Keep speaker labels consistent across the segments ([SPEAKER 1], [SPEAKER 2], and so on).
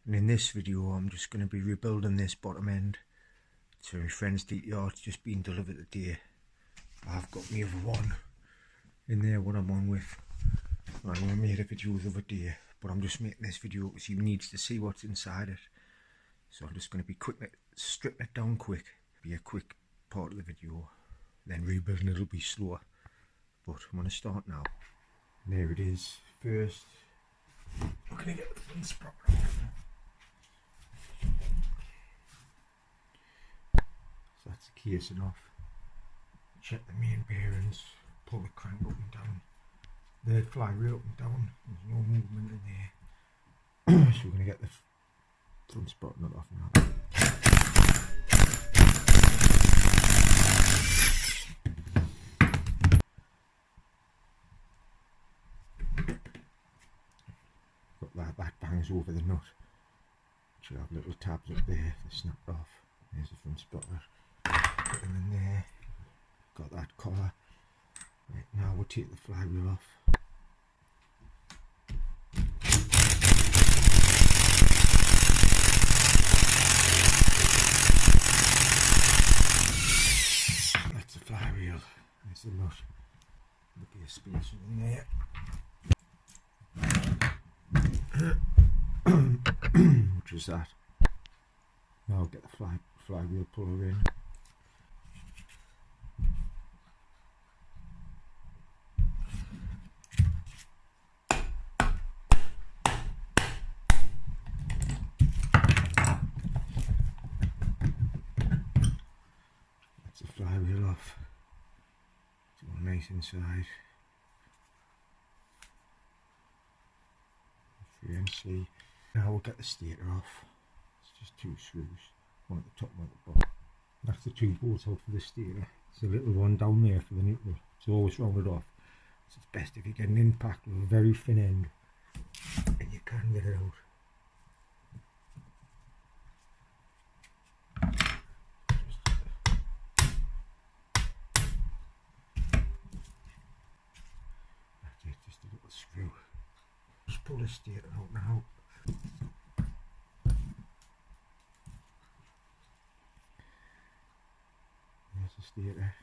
[SPEAKER 1] And in this video I'm just going to be rebuilding this bottom end. So my friend's DTR, it's just been delivered today. I've got my other one in there, what I'm on with. I know I made a video the other day, but I'm just making this video because he needs to see what's inside it. So I'm just going to be quick, stripping it down quick. Be a quick part of the video. Then rebuilding it'll be slower. But I'm going to start now. And there it is. First, I'm going to get the front sprocket off. So that's the casing off. Check the main bearings. Pull the crank up and down. The flywheel up and down. There's no movement in there. So we're going to get the front sprocket nut off now. That bangs over the nut. Should have little tabs up there, they're snapped off. There's the front sprocket. Put them in there. Got that collar. Right, now we'll take the flywheel off. That's the flywheel. There's the nut. There'll be a spacer in there. Which is that. Now I'll get the flywheel puller in. That's the flywheel off. It's all nice inside. 3MC. Now we'll get the stator off. It's just two screws, one at the top, one at the bottom. That's the two bolts out for the stator. There's a little one down there for the neutral. It's always rounded off. So it's best if you get an impact with a very thin end and you can get it out. That's it, just a little screw. Just pull the stator out now. There's the stator.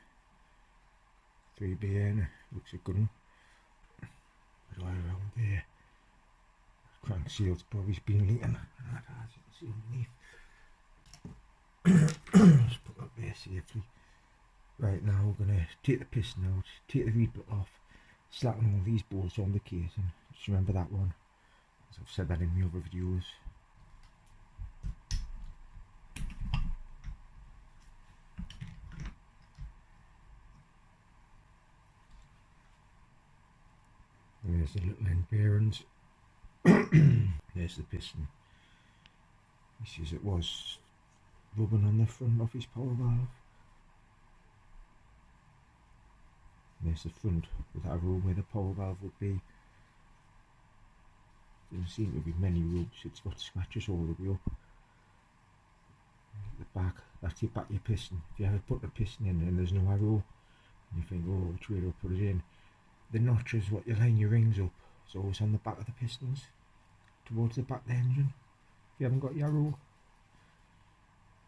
[SPEAKER 1] 3BN, looks a good one. Put it all around there. Crank seal's probably been leaking. As you can see underneath. Just put that there safely. Right, now we're going to take the piston out, take the reed bit off, slacken all these bolts on the casing. Just remember that one, as I've said that in my other videos. There's the little end bearings. There's the piston. This is it was rubbing on the front of his power valve. There's the front with that room where the power valve would be. Doesn't seem to be many rubs, it's got scratches all the way up. The back, that's your back of your piston. If you ever put the piston in and there's no arrow, and you think, oh, which way do I put it in? The notch is what you line your rings up. It's always on the back of the pistons, towards the back of the engine. If you haven't got your arrow.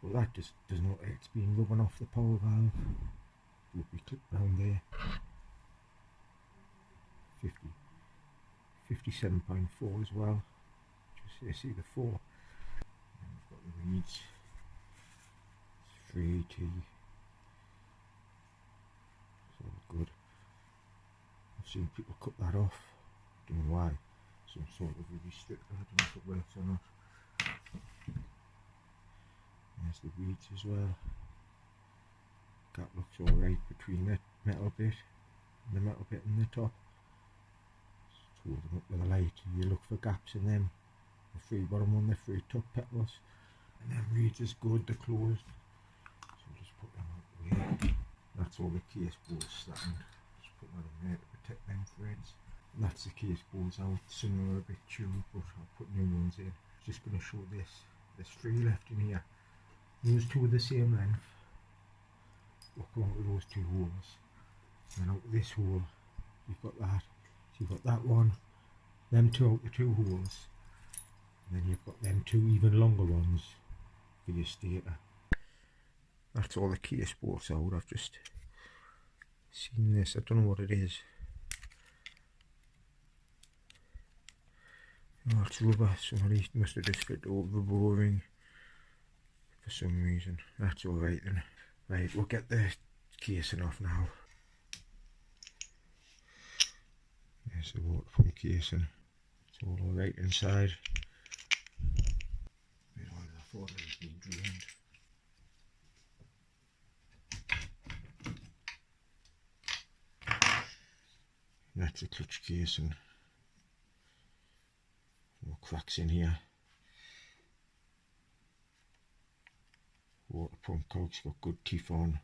[SPEAKER 1] Well, that just does not, it's been rubbing off the power valve. It would be clipped around there. 57.4 as well. Just see the 4. And we've got the reeds. It's 380. It's all good. I've seen people cut that off. Don't know why. Some sort of restrictor. I don't know if it works or not. There's the reeds as well. That looks alright between the metal bit and the metal bit in the top. Just hold them up with a light. You look for gaps in them. The free bottom one, the free top petals. And then reeds is good, they're closed. So we'll just put them out the way. That's all the case bolts slackened. Just put that in there to protect them threads. And that's the case bolts out. Some are a bit chewed, but I'll put new ones in. Just going to show this. There's 3 left in here. Those 2 are the same length. Look out of those 2 holes. And out of this hole, you've got that. So you've got that one, them 2 out the 2 holes. And then you've got them two even longer ones for your stator. That's all the case bolts out. I've just seen this, I don't know what it is. Oh, it's rubber. Somebody must have just fit over the boring for some reason. That's alright then. Right, we'll get the casing off now. There's the water pump casing. It's all alright inside. I thought it was being drained. That's the clutch casing. No cracks in here. Water pump cog's got good teeth on.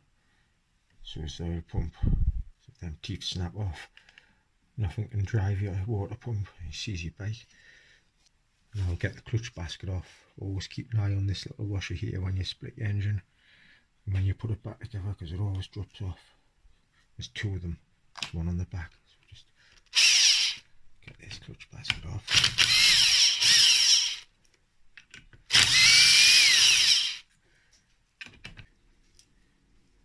[SPEAKER 1] So is the oil pump. So if them teeth snap off, nothing can drive your water pump. It's easy bike. Now I'll get the clutch basket off. Always keep an eye on this little washer here when you split your engine. And when you put it back together, because it always drops off. There's two of them. There's one on the back. So just get this clutch basket off.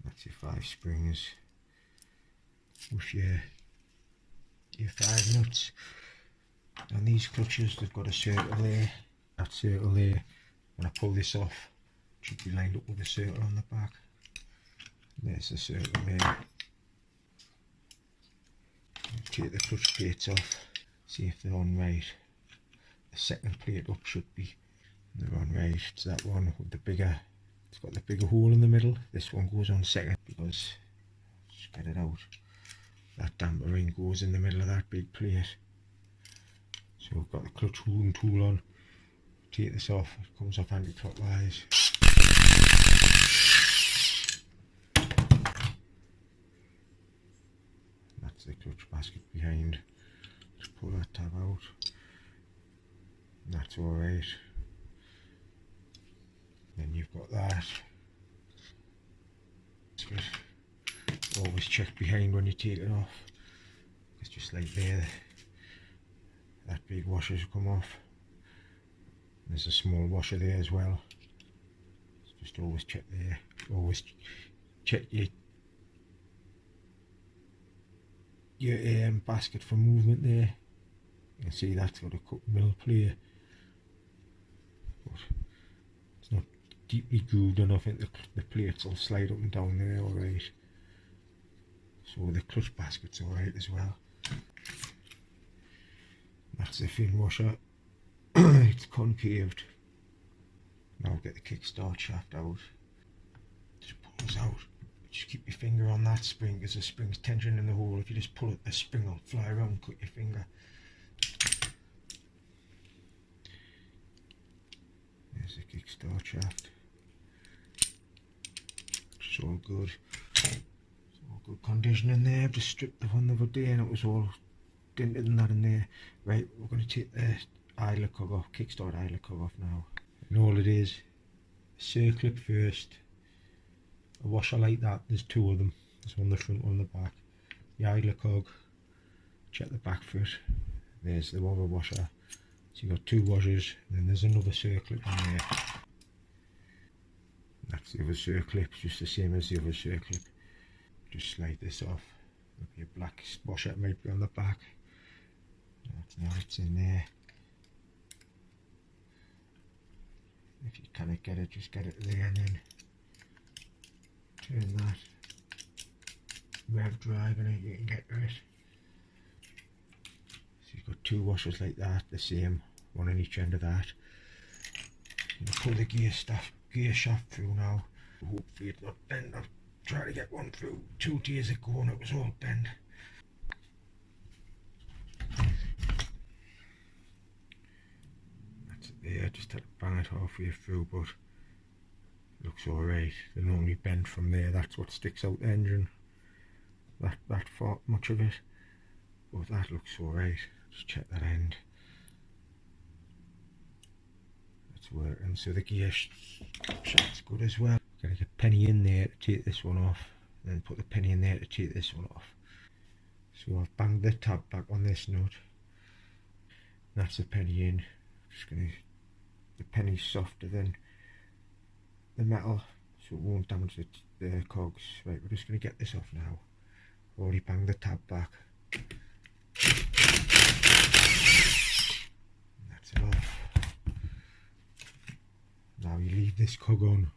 [SPEAKER 1] That's your 5 springs with your 5 nuts. And these clutches, they've got a circle there. That circle there, when I pull this off, it should be lined up with a circle on the back. There's the circle there. Take the clutch plates off, see if they're on right. The second plate up should be. They're on right. It's that one with the bigger, it's got the bigger hole in the middle. This one goes on second because, just get it out, that damper ring goes in the middle of that big plate. So we've got the clutch holding tool on. Take this off, it comes off anti-clockwise. That's the clutch basket behind. Just pull that tab out. That's alright. Then you've got that. It's good. Always check behind when you take it off. It's just like there. That big washer's come off. There's a small washer there as well. Just always check there. Always check your basket for movement there. You can see that's got a cut mill plate, but it's not deeply grooved enough. I think the plates will slide up and down there alright. So the clutch basket's alright as well. That's the fin washer. It's concaved. Now get the kickstart shaft out. Just pulls out. Just keep your finger on that spring because the spring's tension in the hole. If you just pull it, the spring will fly around, cut your finger. There's the kickstart shaft. It's all good. It's all good condition in there. I've just stripped the one the other day and it was all dinted and that in there. Right, we're going to take the idler cover off, kickstart idler cover off now. And all it is, a circlip first, a washer like that, there's 2 of them, there's one on the front, one on the back. The idler cog, check the back foot, there's the other washer. So you've got 2 washers, and then there's another circlip on there. That's the other circlip, just the same as the other circlip. Just slide this off. There'll be a black washer, it might be on the back. Now it's in there. If you cannot get it, just get it there and then turn that rev drive and you can get to it. So you've got 2 washers like that, the same, one on each end of that. You pull the gear shaft through now. Hopefully it's not bent. I've tried to get one through 2 days ago and it was all bent. I just had to bang it halfway through, but it looks alright. They're normally bent from there, that's what sticks out the engine. That far much of it. But that looks alright. Just check that end. That's working. So the gear shaft's good as well. Gotta get a penny in there to take this one off, and then put the penny in there to take this one off. So I've banged the tab back on this nut. That's the penny in. Just gonna penny's softer than the metal, so it won't damage the cogs. Right, we're just going to get this off now. Already banged the tab back. And that's it off. Now you leave this cog on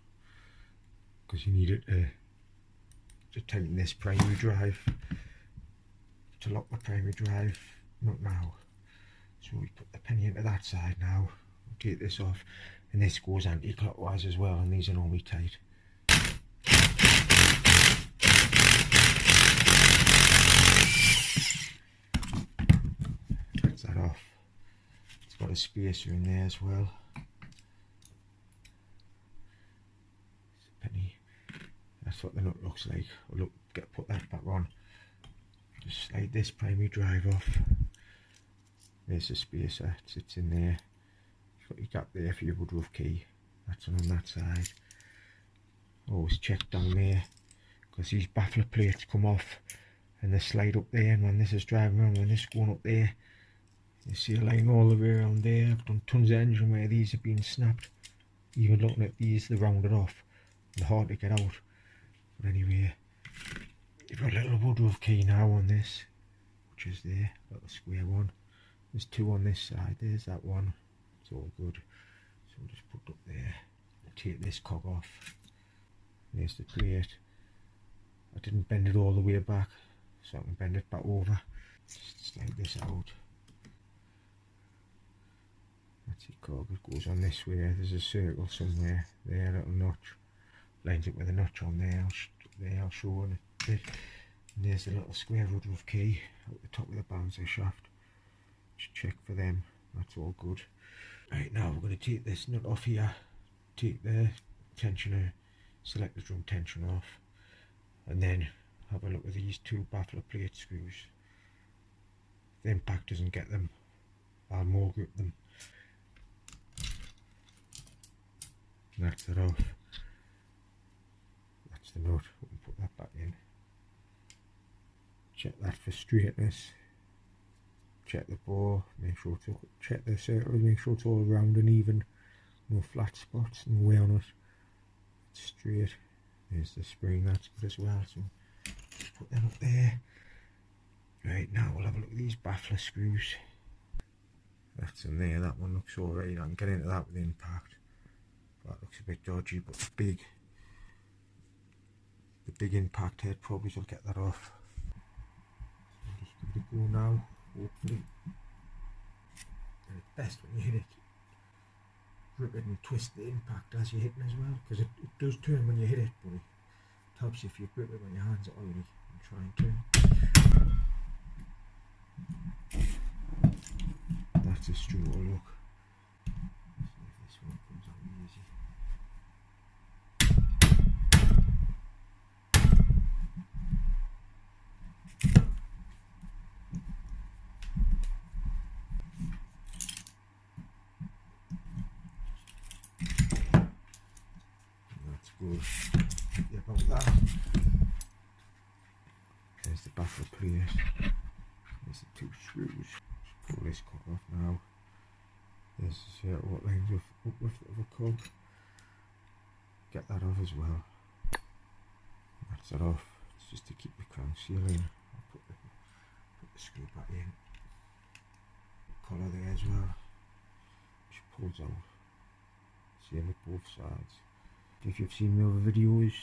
[SPEAKER 1] because you need it to tighten this primary drive, to lock the primary drive nut now. So we put the penny into that side now, we'll take this off, and this goes anti-clockwise as well, and these are normally tight. That's that off. It's got a spacer in there as well. Penny. That's what the nut looks like. I'll put that back on. Just slide this primary drive off. There's the spacer, it sits in there. You've got your gap there for your woodruff key. That's on that side. Always check down there, because these baffler plates come off and they slide up there, and when this is driving around, when this is going up there, you see a line all the way around there. I've done tons of engine where these have been snapped. Even looking at these, they're rounded off. They're hard to get out. But anyway, you've got a little woodruff key now on this, which is there, little square one. There's two on this side, there's that one. It's all good. So we'll just put it up there and take this cog off. There's the plate. I didn't bend it all the way back, so I can bend it back over. Just slide this out. That's your cog, it goes on this way. There's a circle somewhere there, a little notch. Lines it with a notch on there. I'll show it. And there's the little square woodruff key at the top of the bouncer shaft. Just check for them. That's all good. Right, now we're going to take this nut off here. Take the tensioner, selector drum tension off, and then have a look at these two baffler plate screws. If the impact doesn't get them, I'll more grip them. That's it off. That's the nut. We can put that back in. Check that for straightness. Check the bore. Make sure to check the circle. Make sure it's all round and even. No flat spots. No way on it. It's straight. There's the spring. That's good as well. So just put them up there. Right, now we'll have a look at these baffler screws. That's in there. That one looks alright. I can get into that with impact. That looks a bit dodgy, but the big impact head probably will get that off. So just give it a go now, hopefully. And it's best when you hit it, grip it and twist the impact as you're hitting as well, because it does turn when you hit it, but it helps if you grip it when your hands are oily and try and turn. That's a straw look. See if this one comes out easy. That's good. Happy about that. There's the baffler plate. There's the two screws. Just pull this cog off now. There's what lines of uplift of a cog. Get that off as well. That's it off. It's just to keep the crank seal in. I'll put the screw back in. Collar there as well. Which pulls out. Same with both sides. If you've seen my other videos,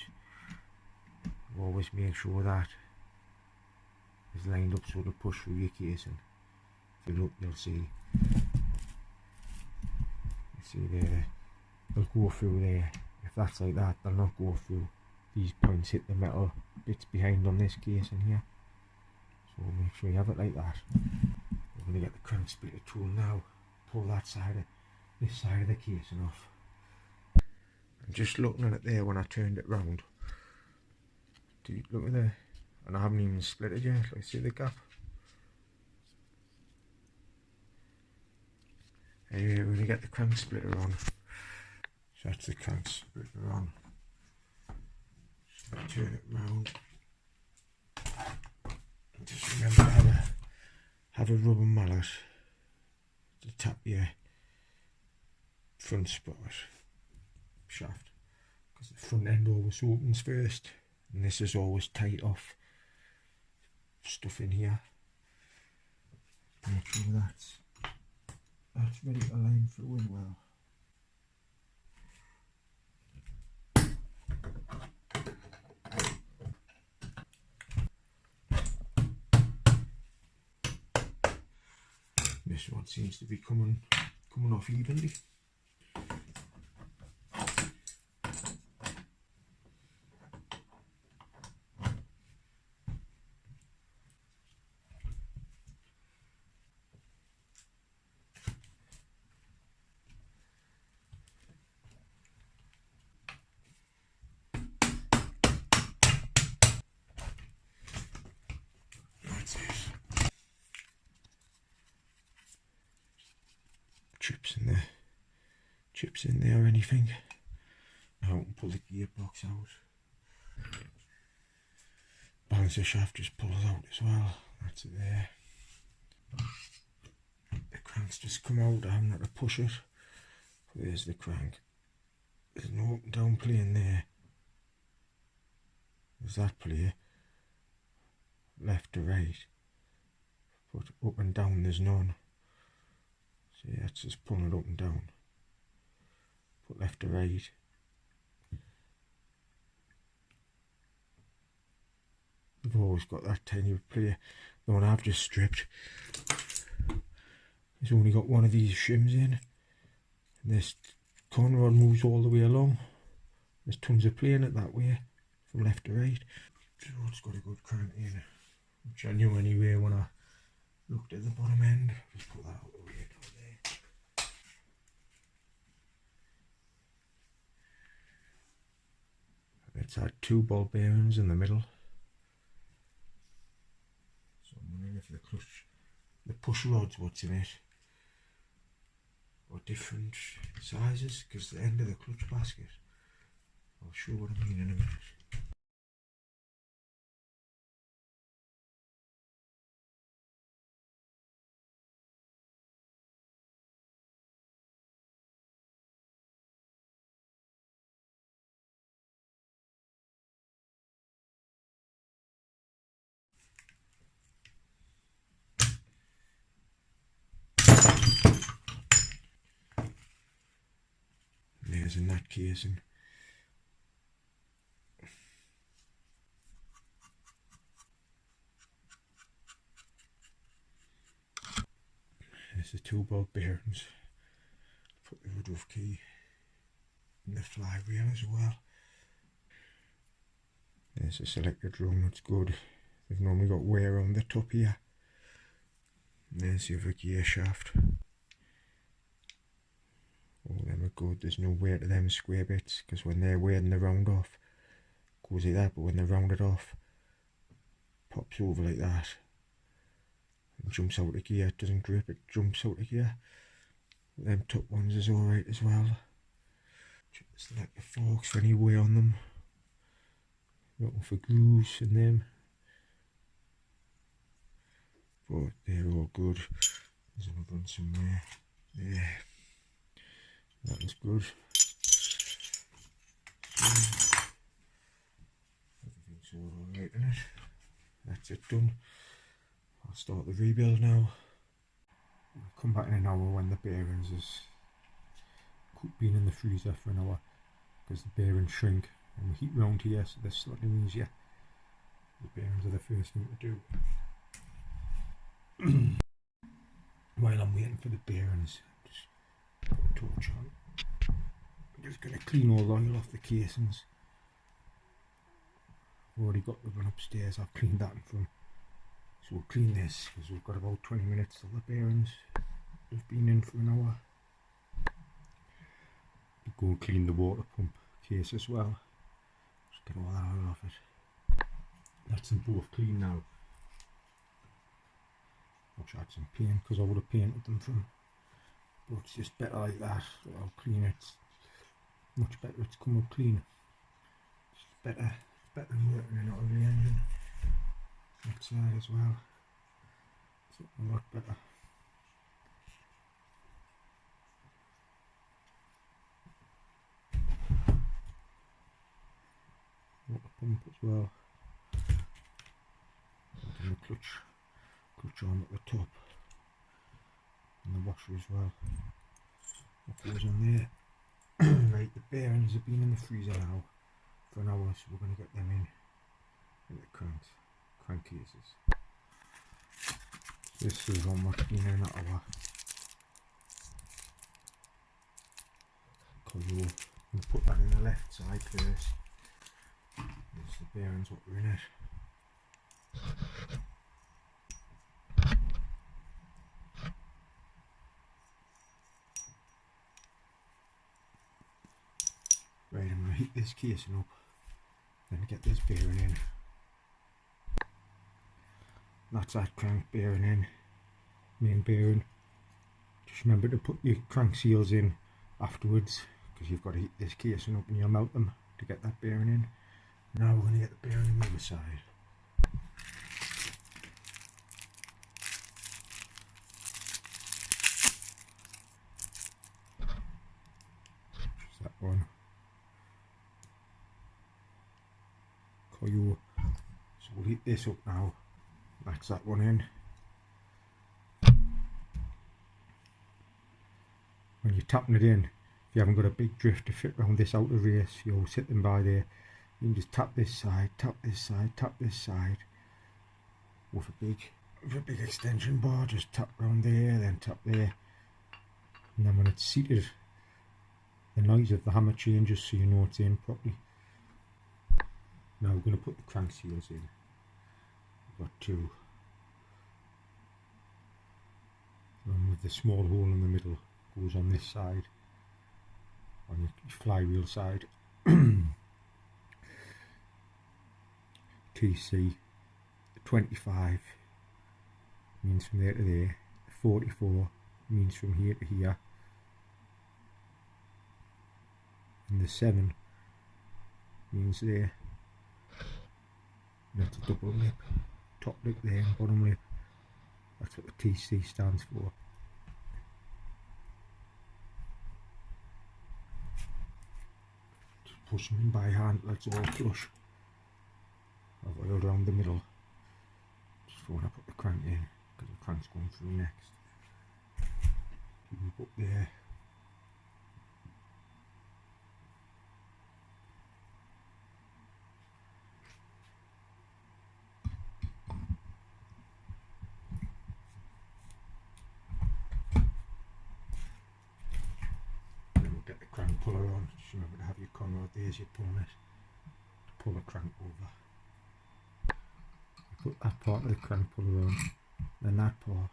[SPEAKER 1] you always make sure that is lined up so to push through your casing. If you look, you'll see. See there, they'll go through there. If that's like that, they'll not go through. These points hit the metal bits behind on this casing here, so make sure you have it like that. We're going to get the crank splitter tool now, pull that side of this side of the casing off. And just looking at it there when I turned it round, look at there, and I haven't even split it yet. Like, see the gap? Anyway, we're going to get the crank splitter on. So that's the crank splitter on. So turn it round. And just remember to have a rubber mallet to tap your front shaft, because the front end always opens first, and this is always tight off stuff in here. Make sure that's ready to line through in well. This one seems to be coming off evenly. That's it. Chips in there or anything. I can pull the gearbox out. Balancer shaft just pulls out as well. That's it there. The crank's just come out. I haven't had to push it. There's the crank. There's no up and down plane there. There's that plate. Left to right. But up and down there's none. See, that's just pulling it up and down. Put left to right. I've always got that tiny plate. The one I've just stripped, it's only got one of these shims in. And this corner rod moves all the way along. There's tons of play in it that way, from left to right. So it's got a good crank in, which I knew anyway when I looked at the bottom end. Just put that out the way down there. It's had 2 ball bearings in the middle. So I'm wondering if the push rods, what's in it, are different sizes, because the end of the clutch basket. I'll show what I mean in a minute. There's in that casing. There's the 2 ball bearings. Put the woodruff key in the flywheel as well. There's a selector drum, that's good. They've normally got wear on the top here. And there's the other gear shaft. All them are good. There's no wear to them square bits, because when they're wearing the round off, goes like that, but when they're rounded off, pops over like that and jumps out of gear. It doesn't grip, it jumps out of gear. Them top ones is alright as well. Just like the forks for any wear on them. Looking for grooves in them, but they're all good. There's another one somewhere. Yeah, that one's good. Everything's all alright in it. That's it done. I'll start the rebuild now. I'll come back in an hour when the bearings has been in the freezer for an hour, because the bearings shrink and we heat round here, so they're slightly easier. The bearings are the first thing to do. While I'm waiting for the bearings, just put a torch on. I'm just going to clean all the oil off the casings. I've already got the one upstairs, I've cleaned that in front. So we'll clean this, because we've got about 20 minutes till the bearings have been in for an hour. Go and clean the water pump case as well. Just get all that oil off it. That's them both clean now. I'll try some paint, because I would have painted them from, but it's just better like that. So I'll clean it. It's much better, it's come up clean. It's better than working in out of the engine. That side as well. It's a lot better. pump as well. And the clutch arm at the top, and the washer as well. What goes on there? Right, the bearings have been in the freezer now for an hour, so we're going to get them in the crankcases. This is how much been in an hour. I'm going to put that in the left side first. There's the bearings, what were in it. Right, I'm going to heat this casing up, then get this bearing in. That's that crank bearing in, main bearing. Just remember to put your crank seals in afterwards, because you've got to heat this casing up and you'll melt them to get that bearing in. Now we're going to get the bearing on the other side. Just that one. Coil. So we'll heat this up now. That's that one in. When you're tapping it in, if you haven't got a big drift to fit around this outer race, you'll sit them by there. You can just tap this side, tap this side, tap this side with a big extension bar. Just tap around there, then tap there, and then when it's seated, the noise of the hammer changes so you know it's in properly. Now we're going to put the crank seals in. We've got two. One with the small hole in the middle goes on this side, on your flywheel side. TC 25 means from there to there, 44 means from here to here, and the 7 means there. And that's a double lip, top lip there and bottom lip. That's what the TC stands for. Just push them in by hand, that's all flush. I've oiled around the middle just for when I put the crank in, because the crank's going through next. Keep them up there. Get the crank puller on. Just remember to have your conrod there as you're pulling it to pull the crank over. You put that part of the crank puller on, then that part,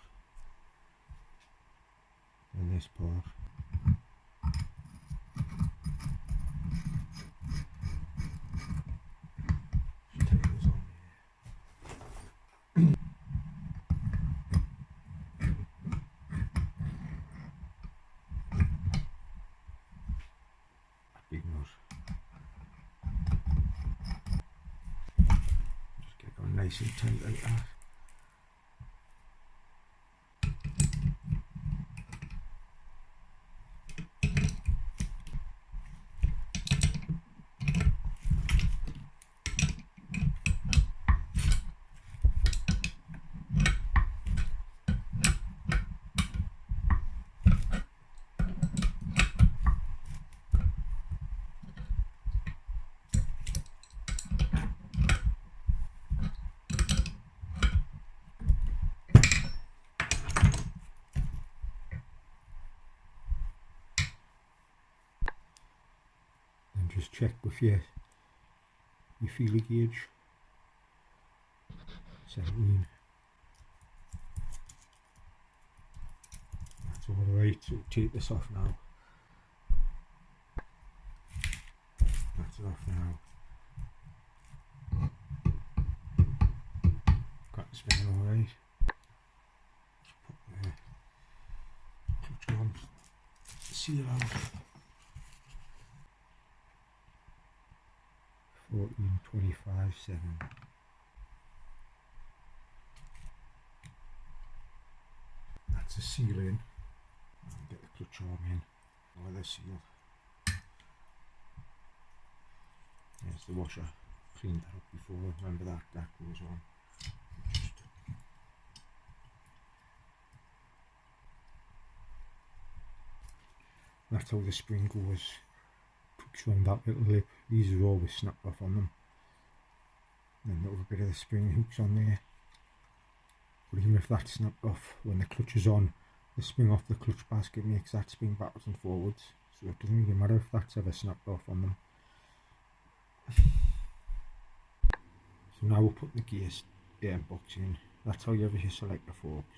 [SPEAKER 1] and this part. Just take those on there. Big nut. Just get it on nice and tight like that. Just check with your feeler gauge. 17. That's all right. So take this off now. That's it off now. Got the spinning all right. Just put the clutch on, seal out. 14.25.7. That's a seal in. I'll get the clutch arm in. With the seal. There's the washer. cleaned that up before, remember that goes on. That's how the spring goes, hooks around that little lip. These are always snapped off on them. And then a little bit of the spring hooks on there. But even if that's snapped off, when the clutch is on, the spring off the clutch basket makes that spring backwards and forwards. So it doesn't really matter if that's ever snapped off on them. So now we'll put the gearbox in. That's how you ever select the forks.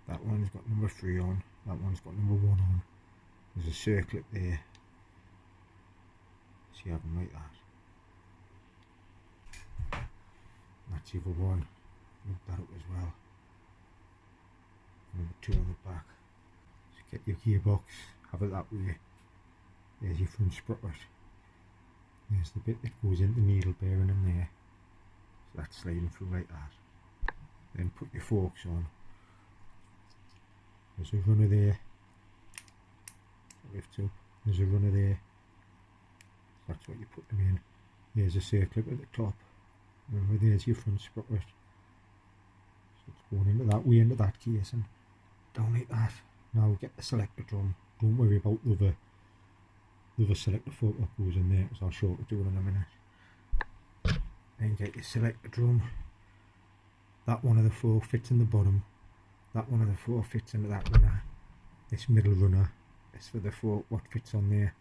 [SPEAKER 1] That one's got number 3 on, that one's got number 1 on. There's a circlet there. So you have them like that. That's the other one. Look that up as well. Number 2 on the back. So get your gearbox, have it that way. There's your front sprocket. There's the bit that goes into the needle bearing in there. So that's sliding through like that. Then put your forks on. There's a runner there. Lifts up. There's a runner there. So that's what you put them in. There's a circlip at the top. Remember, there's your front sprocket. So it's going into that way, into that casing. Down like that. Now get the selector drum. Don't worry about the other selector fork that goes in there, because I'll show what to do in a minute. Then get your selector drum. That one of the 4 fits in the bottom. That one of the 4 fits into that runner. This middle runner is for the fork what fits on there.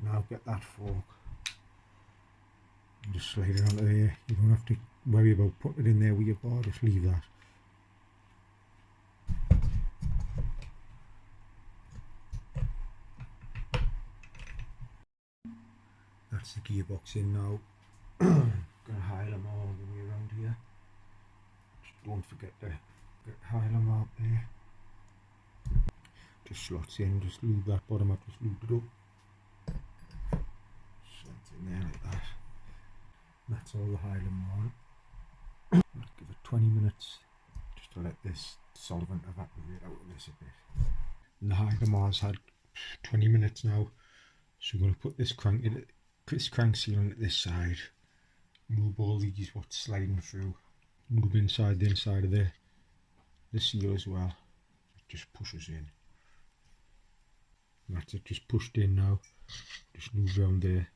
[SPEAKER 1] Now get that fork and just slide it onto there. You don't have to worry about putting it in there with your bar, just leave that. That's the gearbox in now. Gonna hide them all the way around here. Just don't forget to hide them out there. Just slots in, just lube that bottom up, just lube it up. Slots in there like that. That's all the Highland on. Give it 20 minutes just to let this solvent evaporate out of this a bit. And the Highland's had 20 minutes now, so we're going to put this crank sealant at this side. Lube all these what's sliding through. Lube inside the inside of the seal as well. It just pushes in. And that's it, just pushed in now. Just lube around there.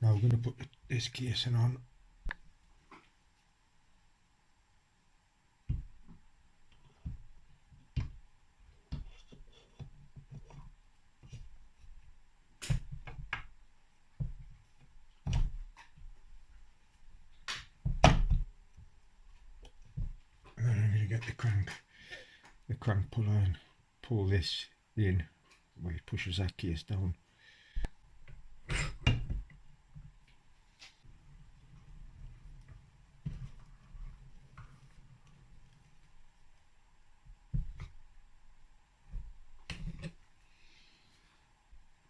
[SPEAKER 1] Now we're going to put this casing on. And then I'm going to get the crank puller and pull this in where it pushes that case down.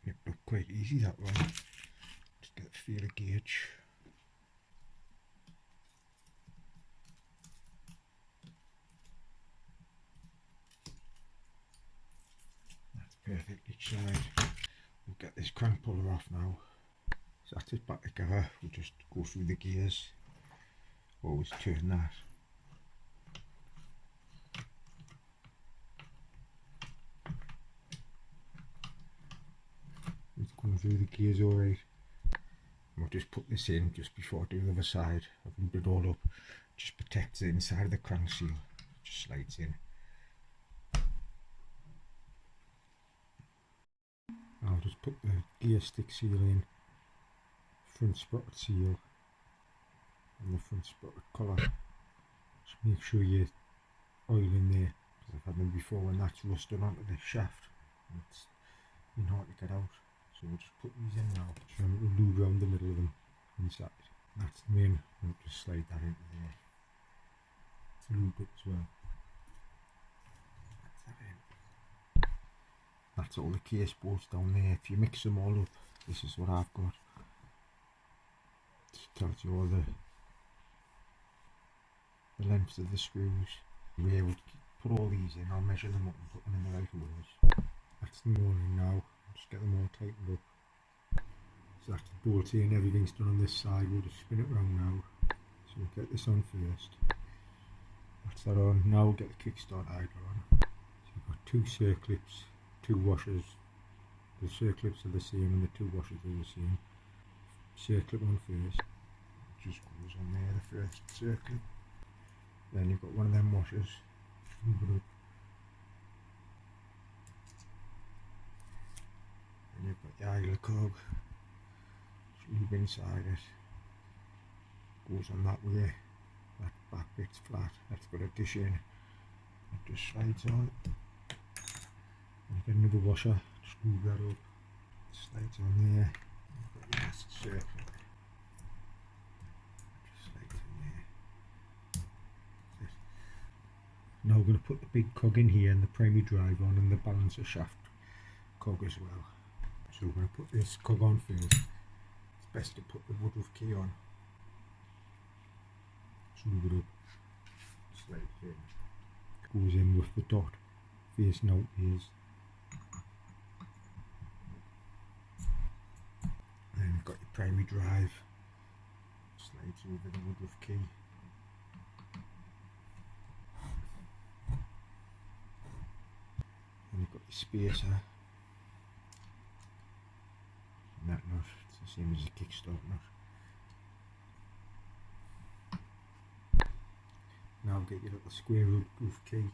[SPEAKER 1] It looked quite easy, that one. Just get the feeler gauge. That's perfect each side. We'll get this crank puller off now. So that's it back together. We'll just go through the gears. Always turn that. It's going through the gears alright. We'll just put this in just before I do the other side. I've lubed it all up. Just protects the inside of the crank seal. Just slides in. I'll just put the gear stick seal in, front sprocket seal, and the front sprocket collar. Just make sure you oil in there, because I've had them before when that's rusted onto the shaft. It's been hard to get out. So we'll just put these in now. Just remember to lube around the middle of them inside. That's the main. We'll just slide that into there. It's lubed up as well. That's that in. That's all the case bolts down there. If you mix them all up, this is what I've got. Just tells you all the lengths of the screws. We'll put all these in. I'll measure them up and put them in the right holes. That's them all in now. Just get them all tightened up. So that's the bolt in, everything's done on this side. We'll just spin it around now. So we'll get this on first. That's that on. Now we'll get the kickstart idler on. So we've got two circlips, two washers. The circlips are the same and the two washers are the same. Circlip on first. It just goes on there, the first circlip. Then you've got one of them washers. Move it up. Then you've got your idler cog. Lube inside it. Goes on that way. That back bit's flat. That's got a dish in. It just slides on. And you get another washer. Screw that up. Slides on there. You've got your last circle. Just slides in there. That's it. Now we're going to put the big cog in here and the primary drive on and the balancer shaft cog as well. So we're going to put this cog on first. It's best to put the woodruff key on. Move it up, slide it in. Goes in with the dot facing out ears. And you've got your primary drive, slides over the woodruff key. And you've got your spacer. And that nut, it's the same as a kickstart nut. Now get your little square roof key,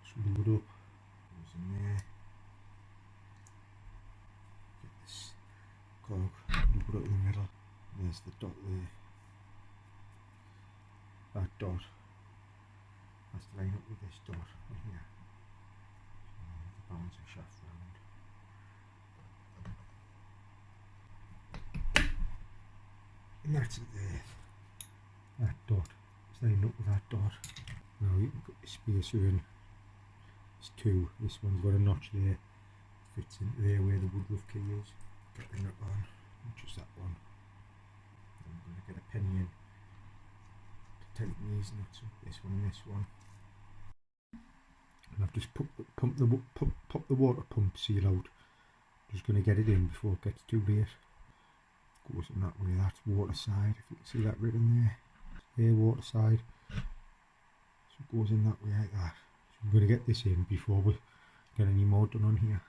[SPEAKER 1] screw it up, goes in there, get this cog, put it in the middle, there's the dot there, that dot has to line up with this dot right here, so the balancer shaft round, and that's it there, that dot. Line up with that dot. Now you can put your spacer in. There's two. This one's got a notch there. Fits into there where the woodruff key is. Get the nut on, which is that one. Then I'm going to get a penny in to tighten these nuts up. This one and this one. And I've just pop the water pump seal out. Just going to get it in before it gets too late. Goes in that way. That's water side. If you can see that written there. Air water side, so it goes in that way like that. So I'm going to get this in before we get any more done on here.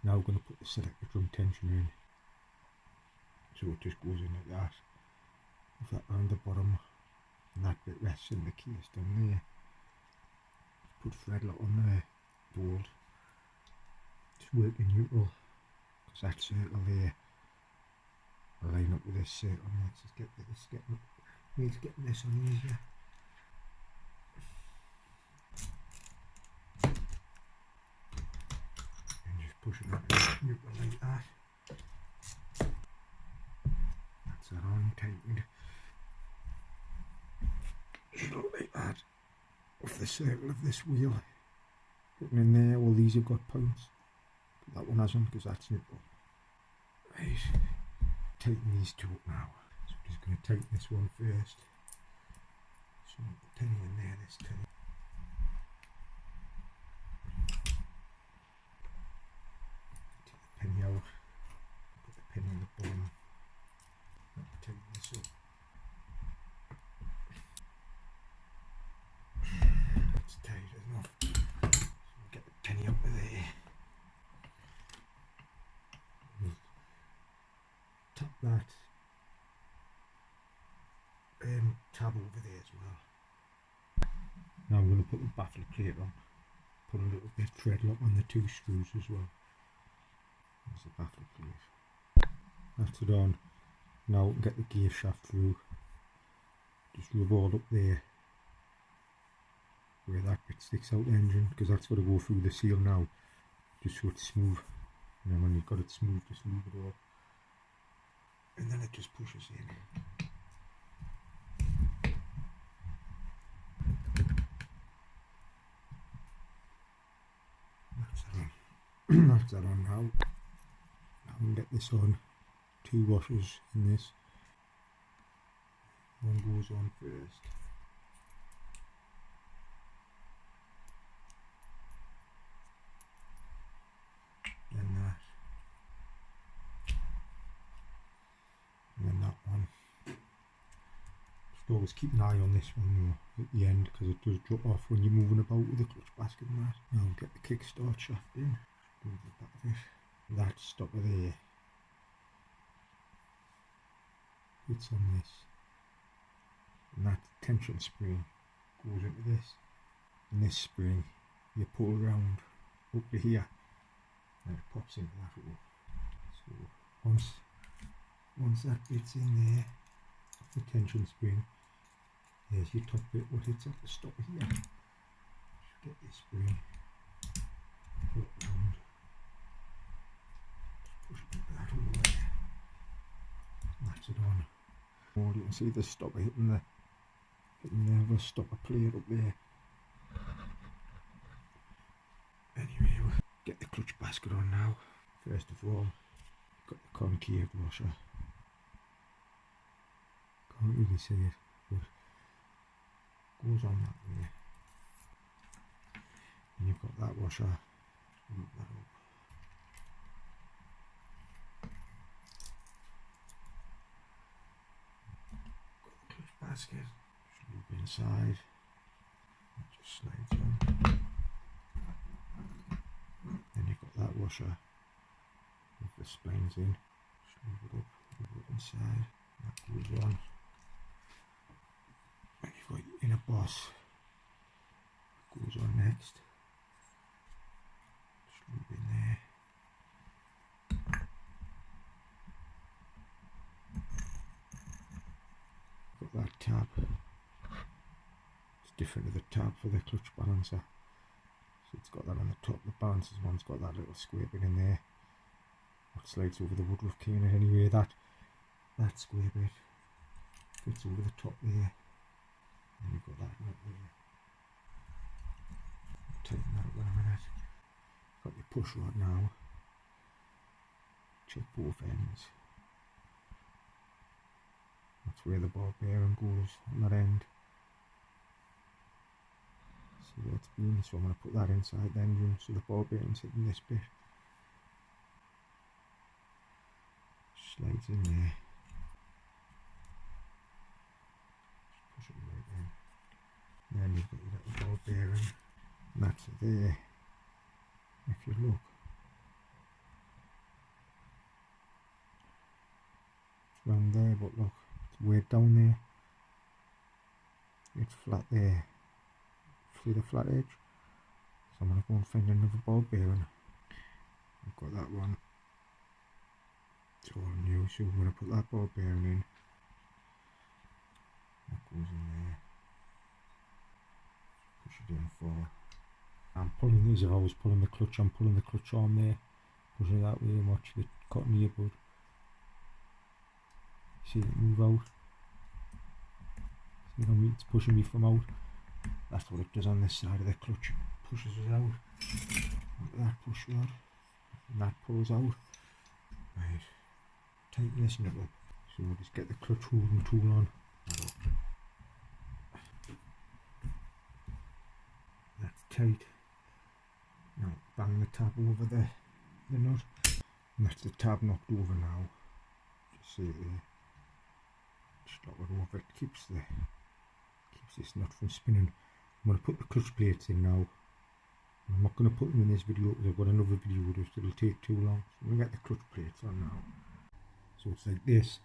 [SPEAKER 1] Now we're going to put the selector drum tension in, so it just goes in like that, with that around the bottom, and that bit rests in the case down there. Put thread lock on the bolt, just work in neutral, because that circle there will line up with this circle. Let's just get this getting this on easier. And just pushing that neutral like that. That's that on tightened. Just look like that. Off the circle of this wheel. Putting in there, all these have got points. But that one hasn't because that's neutral. Right. Tighten these two up now. So I'm just going to tighten this one first. So the penny in there, this penny. Take the penny out. Put the penny in the bottom. Tighten this up. That's tight enough. So we'll get the penny out of there. Tap that tab over there as well. Now I'm going to put the baffle plate on. Put a little bit of thread lock on the two screws as well. There's the baffle plate. That's it on. Now we can get the gear shaft through. Just rub all up there where that bit sticks out the engine, because that's got to go through the seal now, just so it's smooth. And then when you've got it smooth, just leave it all. And then it just pushes in. That's that on now. Now we can get this on. Two washers in this. One goes on first. Then that. Always keep an eye on this one though at the end, because it does drop off when you're moving about with the clutch basket and that. Now get the kickstart shaft in, move the back of it. That stopper there hits on this, and that tension spring goes into this, and this spring you pull around up to here and it pops into that hole. So once that bit's in there, the tension spring, there's your top bit what hits up the stopper here. Just get this spring, pull it round, push it into that hole there, and that's it on. Oh, you can see the stopper hitting the stopper plate up there. Anyway, we'll get the clutch basket on now. First of all, got the concave washer. Can't really see it, but goes on that way. And you've got that washer. Loop that up. Got the clutch basket. Just loop inside. It just slides on. Then you've got that washer with the splines in. Just move it up, move it inside. That goes on. And you've got your inner boss. That goes on next. Just loop in there. Got that tab. It's different to the tab for the clutch balancer. So it's got that on the top. The balancer's one's got that little square bit in there. That slides over the woodruff cane. Anyway, that square bit fits over the top there. And you've got that nut there. Tighten that up in a minute. Got your push rod now. Check both ends. That's where the ball bearing goes on that end. See where it's been, so I'm going to put that inside the engine so the ball bearing's hitting this bit. Slides in there. Just push it right in. And then you've got your little ball bearing. And that's it there. If you look. It's round there, but look, it's way down there. It's flat there. See the flat edge? So I'm going to go and find another ball bearing. I've got that one. It's all new, so I'm going to put that ball bearing in. That goes in there. Push it in for. I'm pulling this, if I was pulling the clutch, I'm pulling the clutch on there. Push it that way and watch the cotton earbud. See it move out. See how it's pushing me from out. That's what it does on this side of the clutch. It pushes us out. Look at that push rod. And that pulls out. Right. Tighten this nut up. So we'll just get the clutch holding tool on. That's tight. Now bang the tab over the nut. And that's the tab knocked over now. Just see it there. Just lock it over. It keeps this nut from spinning. I'm going to put the clutch plates in now. I'm not going to put them in this video because I've got another video with it, it'll take too long. So I'm going to get the clutch plates on now. So it's like this,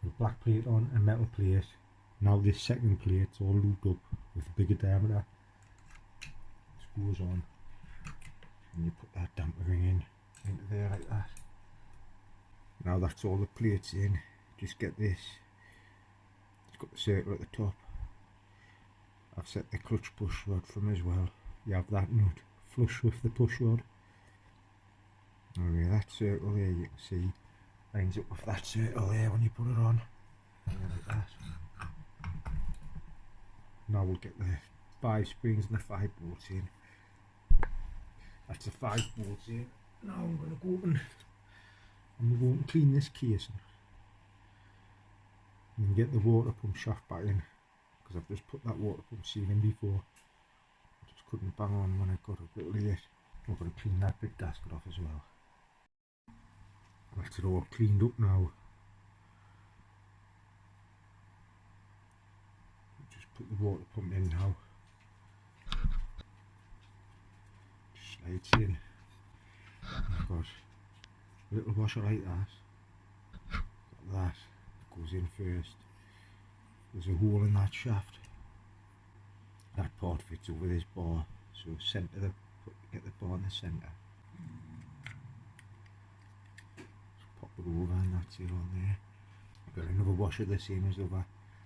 [SPEAKER 1] a black plate on, a metal plate. Now this second plate's all looped up with a bigger diameter. This goes on, and you put that damper ring in, into there like that. Now that's all the plates in. Just get this. It's got the circle at the top. I've set the clutch push rod from as well. You have that nut flush with the push rod. Okay, that circle there you can see lines up with that circle there when you put it on. Like that. Now we'll get the 5 springs and the 5 bolts in. That's the 5 bolts in. Now I'm going to go and clean this casing. And get the water pump shaft back in. Because I've just put that water pump seal in before. I just couldn't bang on when I got a bit late. I'm going to clean that big gasket off as well. That's it all cleaned up now. put the water pump in now. Slides in. I've got a little washer like that. Got that. It goes in first. There's a hole in that shaft. That part fits over this bar. So centre the, get the bar in the centre. Just pop it over and that's it on there. I've got another washer the same as the other.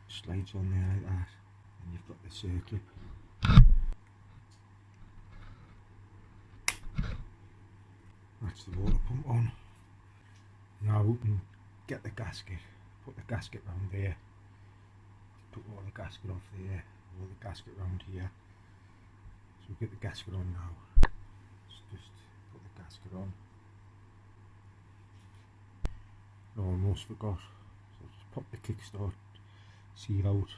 [SPEAKER 1] Slides on there like that. And you've got the circlip. That's the water pump on. Now we can get the gasket. Put the gasket round there. Took all the gasket off there. All the gasket round here. So we'll get the gasket on now. Let's just put the gasket on. I almost forgot. So just pop the kickstart seal out.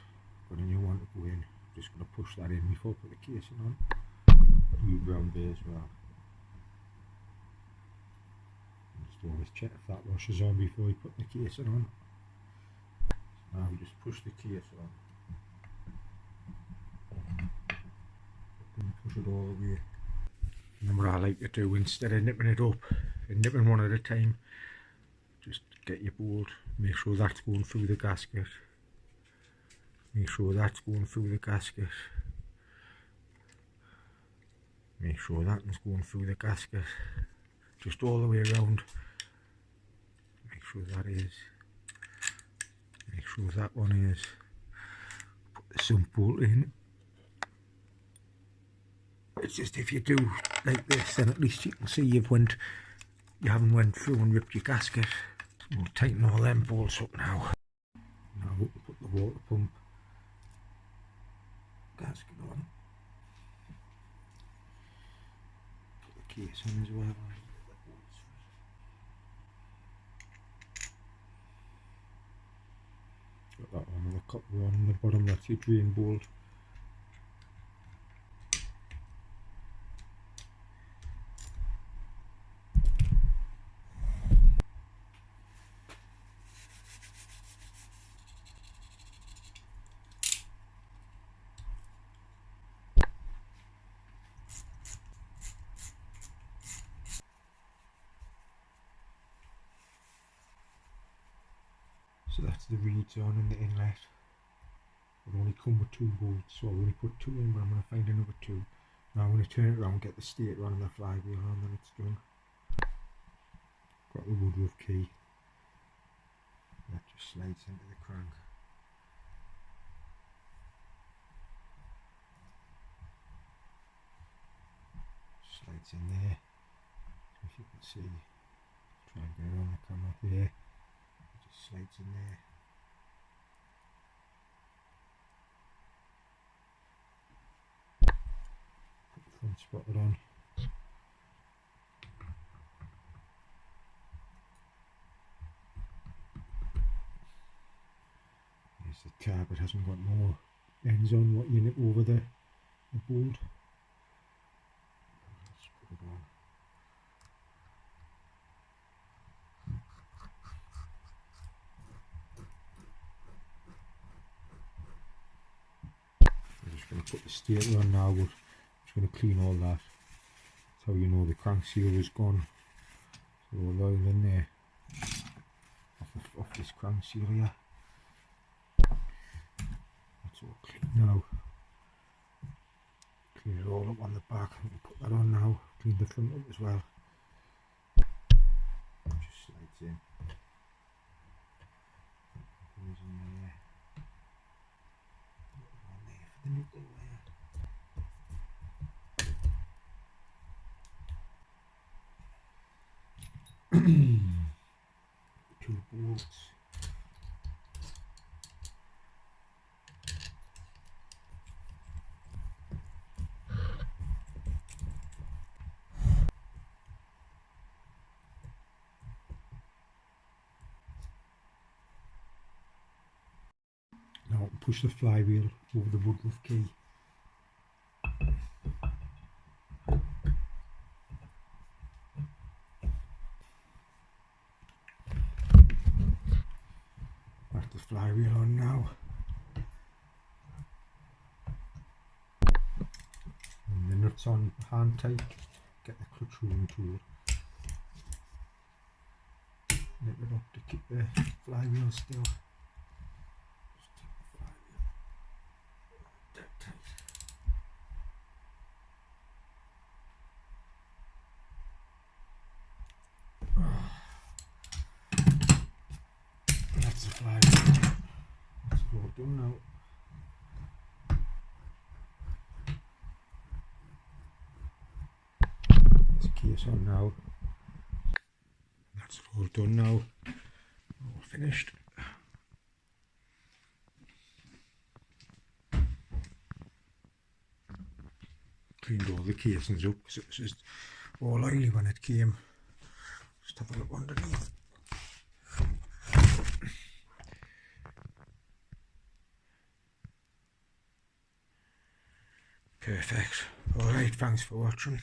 [SPEAKER 1] Got a new one to go in. Just going to push that in before I put the casing on. Lube round there as well. Just always check if that washes on before you put the casing on. So now we just push the case on. And push it all the way. And then what I like to do, instead of nipping it up and nipping one at a time, just get your bolt, make sure that's going through the gasket. Make sure that's going through the gasket. Make sure that one's going through the gasket. Just all the way around. Make sure that is. Make sure that one is. Put the sump bolt in. It's just if you do like this, then at least you can see you haven't went through and ripped your gasket. We'll tighten all them bolts up now. Now we'll put the water pump gasket on. Put the case on as well. Got that one with the copper on the bottom, that's your drain bolt. So that's the reeds on in the inlet. It'll only come with 2 bolts, so I've only put 2 in, but I'm going to find another 2. Now I'm going to turn it around, get the stator on and the flywheel on, then it's done. Got the woodruff key. That just slides into the crank. Slides in there. If you can see, try and get it on the camera there. Slides in there. Put the front sprocket on. There's the tab, it hasn't got more ends on what you nip over the bolt. Let's put it on. Going to put the stator on now, but I'm just going to clean all that. That's how you know the crank seal is gone. So all oil in there off this crank seal here. That's all clean now. Clean it all up on the back. I'm going to put that on now. Clean the front up as well. Just slides in. Goes in there. The nickel wire. 2 bolts. Now I can push the flywheel over the woodruff key. Back the flywheel on now. it's on hand tight, get the clutch room tool, nip it up to keep the flywheel still. Just take the flywheel dead tight. That's the flywheel. That's all done now. Case on now. That's all done now. All finished. Cleaned all the casings up because it was just all oily when it came. Just have a look underneath. Perfect. Alright, thanks for watching.